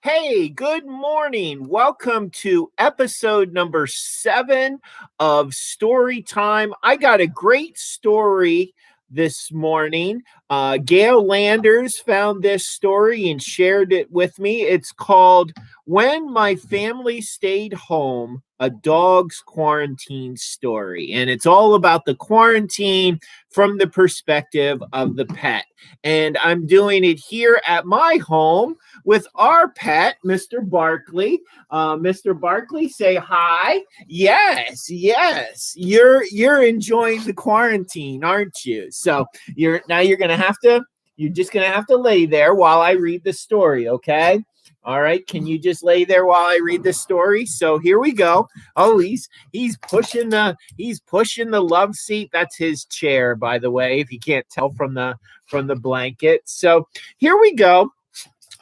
Hey, good morning. Welcome to episode number 7 of Storytime. I got a great story this morning. Gail Landers found this story and shared it with me. It's called When My Family Stayed Home, a Dog's Quarantine Story. And it's all about the quarantine from the perspective of the pet. And I'm doing it here at my home with our pet, Mr. Barkley. Mr. Barkley, say hi. Yes, yes. You're enjoying the quarantine, aren't you? So you're just gonna have to lay there while I read the story, okay? All right, can you just lay there while I read the story? So here we go. Oh, he's pushing the love seat. That's his chair, by the way, if you can't tell from the blanket. So here we go.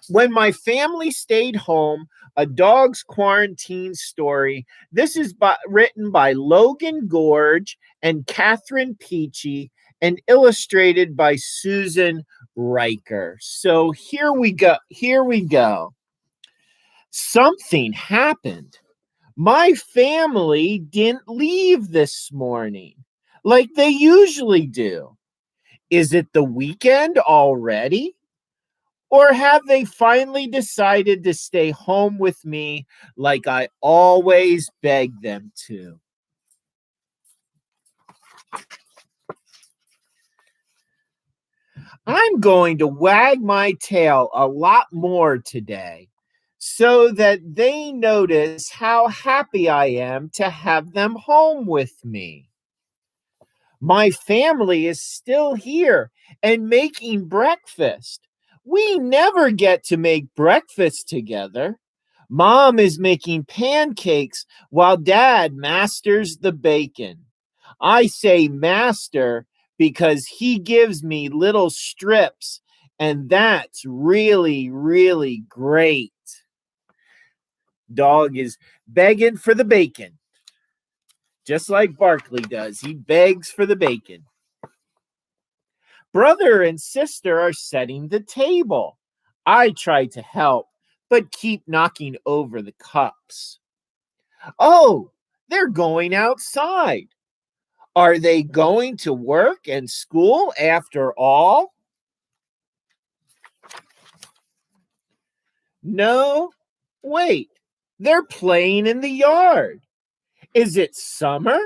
When My Family Stayed Home, a Dog's Quarantine Story. This is written by Logan Gorge and Catherine Peachy and illustrated by Susan Riker. So here we go. Here we go. Something happened. My family didn't leave this morning like they usually do. Is it the weekend already? Or have they finally decided to stay home with me like I always beg them to? I'm going to wag my tail a lot more today so that they notice how happy I am to have them home with me. My family is still here and making breakfast. We never get to make breakfast together. Mom is making pancakes while Dad masters the bacon. I say master because he gives me little strips, and that's really, really great. Dog is begging for the bacon, just like Barkley does. He begs for the bacon. Brother and sister are setting the table. I try to help, but keep knocking over the cups. Oh, they're going outside. Are they going to work and school after all? No, wait, they're playing in the yard. Is it summer?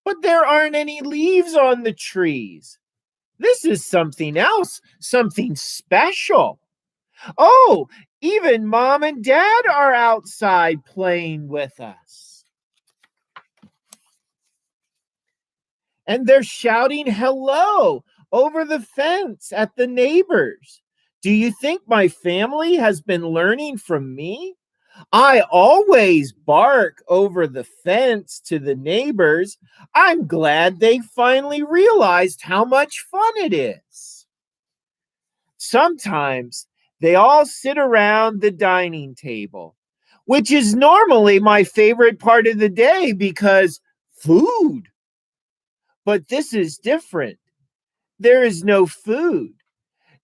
But there aren't any leaves on the trees. This is something else, something special. Oh, even Mom and Dad are outside playing with us. And they're shouting hello over the fence at the neighbors. Do you think my family has been learning from me? I always bark over the fence to the neighbors. I'm glad they finally realized how much fun it is. Sometimes they all sit around the dining table, which is normally my favorite part of the day because food. But this is different. There is no food.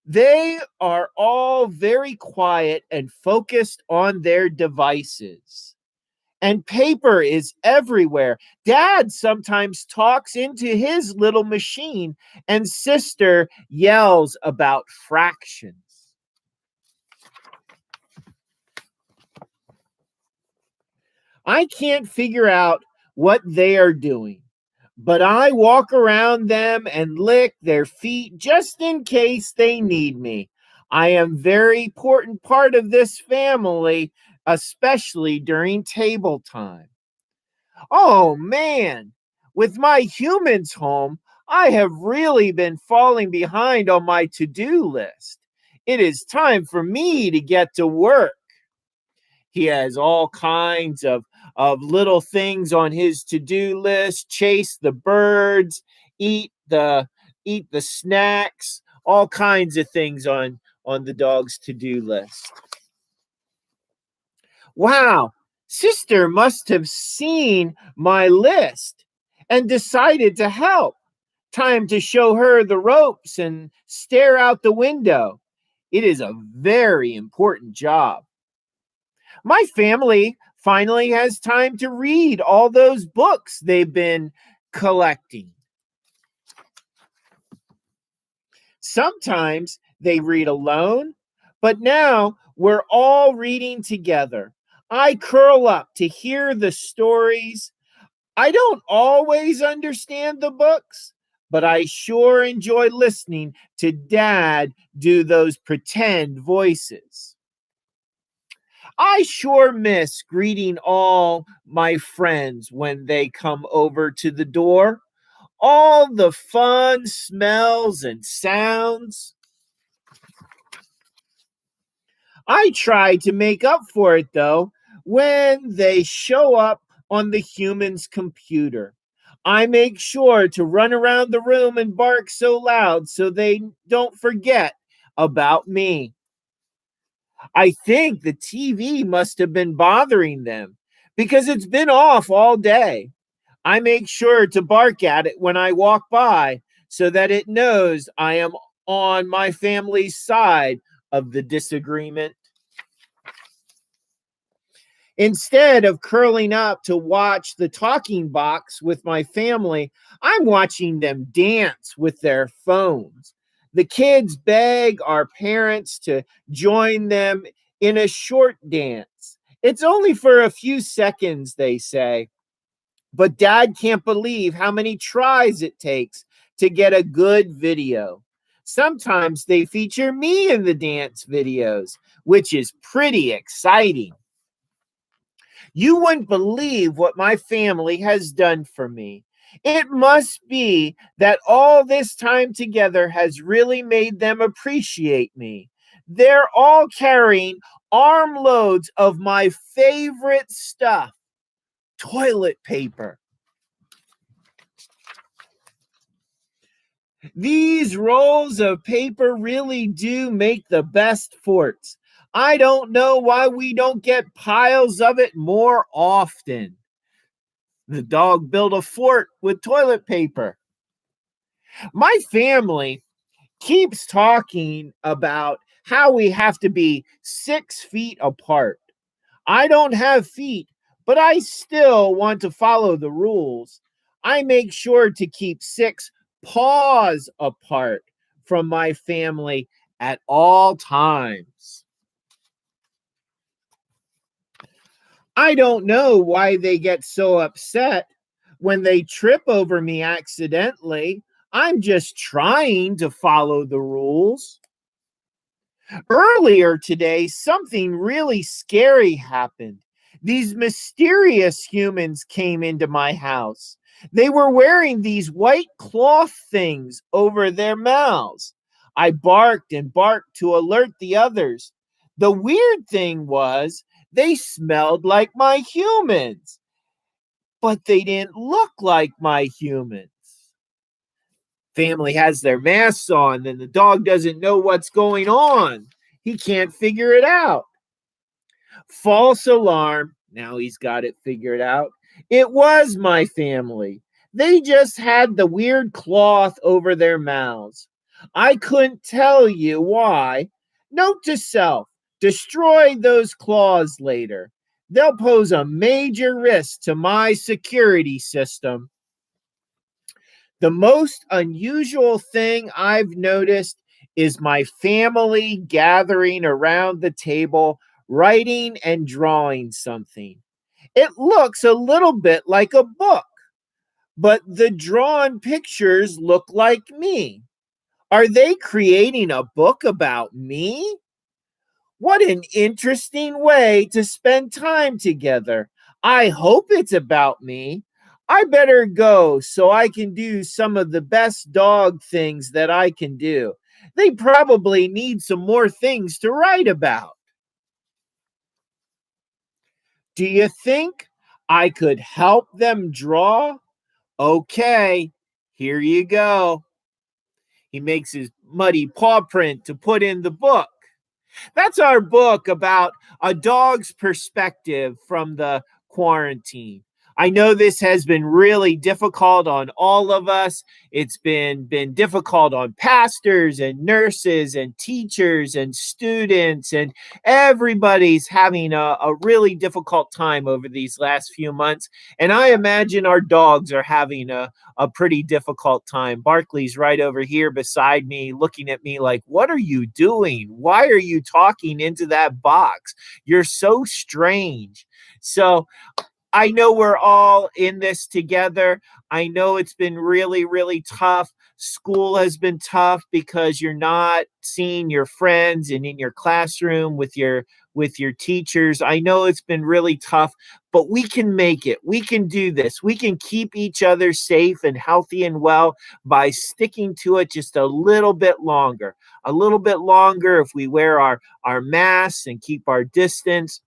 They are all very quiet and focused on their devices. And paper is everywhere. Dad sometimes talks into his little machine, and sister yells about fractions. I can't figure out what they are doing, but I walk around them and lick their feet just in case they need me. I am a very important part of this family, especially during table time. Oh man, with my humans home, I have really been falling behind on my to-do list. It is time for me to get to work. He has all kinds of little things on his to-do list: chase the birds, eat the snacks, all kinds of things on the dog's to-do list. Wow, sister must have seen my list and decided to help. Time to show her the ropes and stare out the window. It is a very important job. My family finally has time to read all those books they've been collecting. Sometimes they read alone, but now we're all reading together. I curl up to hear the stories. I don't always understand the books, but I sure enjoy listening to Dad do those pretend voices. I sure miss greeting all my friends when they come over to the door. All the fun smells and sounds. I try to make up for it though when they show up on the human's computer. I make sure to run around the room and bark so loud so they don't forget about me. I think the TV must have been bothering them because it's been off all day. I make sure to bark at it when I walk by so that it knows I am on my family's side of the disagreement. Instead of curling up to watch the talking box with my family, I'm watching them dance with their phones. The kids beg our parents to join them in a short dance. It's only for a few seconds, they say, but Dad can't believe how many tries it takes to get a good video. Sometimes they feature me in the dance videos, which is pretty exciting. You wouldn't believe what my family has done for me. It must be that all this time together has really made them appreciate me. They're all carrying armloads of my favorite stuff, toilet paper. These rolls of paper really do make the best forts. I don't know why we don't get piles of it more often. The dog built a fort with toilet paper. My family keeps talking about how we have to be 6 feet apart. I don't have feet, but I still want to follow the rules. I make sure to keep 6 paws apart from my family at all times. I don't know why they get so upset when they trip over me accidentally. I'm just trying to follow the rules. Earlier today, something really scary happened. These mysterious humans came into my house. They were wearing these white cloth things over their mouths. I barked and barked to alert the others. The weird thing was, they smelled like my humans, but they didn't look like my humans. Family has their masks on, and the dog doesn't know what's going on. He can't figure it out. False alarm. Now he's got it figured out. It was my family. They just had the weird cloth over their mouths. I couldn't tell you why. Note to self, destroy those claws later. They'll pose a major risk to my security system. The most unusual thing I've noticed is my family gathering around the table, writing and drawing something. It looks a little bit like a book, but the drawn pictures look like me. Are they creating a book about me? What an interesting way to spend time together. I hope it's about me. I better go so I can do some of the best dog things that I can do. They probably need some more things to write about. Do you think I could help them draw? Okay, here you go. He makes his muddy paw print to put in the book. That's our book about a dog's perspective from the quarantine. I know this has been really difficult on all of us. It's been difficult on pastors and nurses and teachers and students, and everybody's having a really difficult time over these last few months. And I imagine our dogs are having a pretty difficult time. Barkley's right over here beside me, looking at me like, "What are you doing? Why are you talking into that box? You're so strange." So I know we're all in this together. I know it's been really, really tough. School has been tough because you're not seeing your friends and in your classroom with your teachers. I know it's been really tough, but we can make it. We can do this. We can keep each other safe and healthy and well by sticking to it just a little bit longer. A little bit longer if we wear our masks and keep our distance,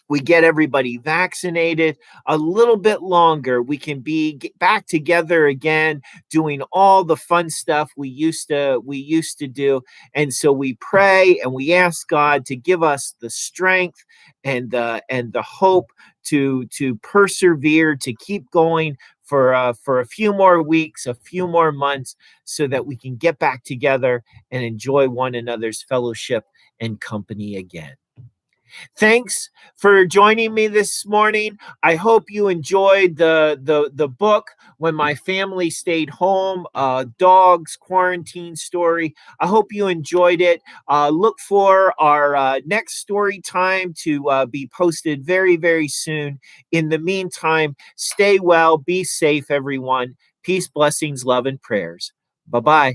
we get everybody vaccinated a little bit longer, we can get back together again doing all the fun stuff we used to do. And so we pray and we ask God to give us the strength and the hope to persevere, to keep going for a few more weeks, a few more months, so that we can get back together and enjoy one another's fellowship and company again. Thanks for joining me this morning. I hope you enjoyed the book When My Family Stayed Home, Dog's Quarantine Story. I hope you enjoyed it. Look for our next story time to be posted very, very soon. In the meantime, stay well, be safe, everyone. Peace, blessings, love, and prayers. Bye bye.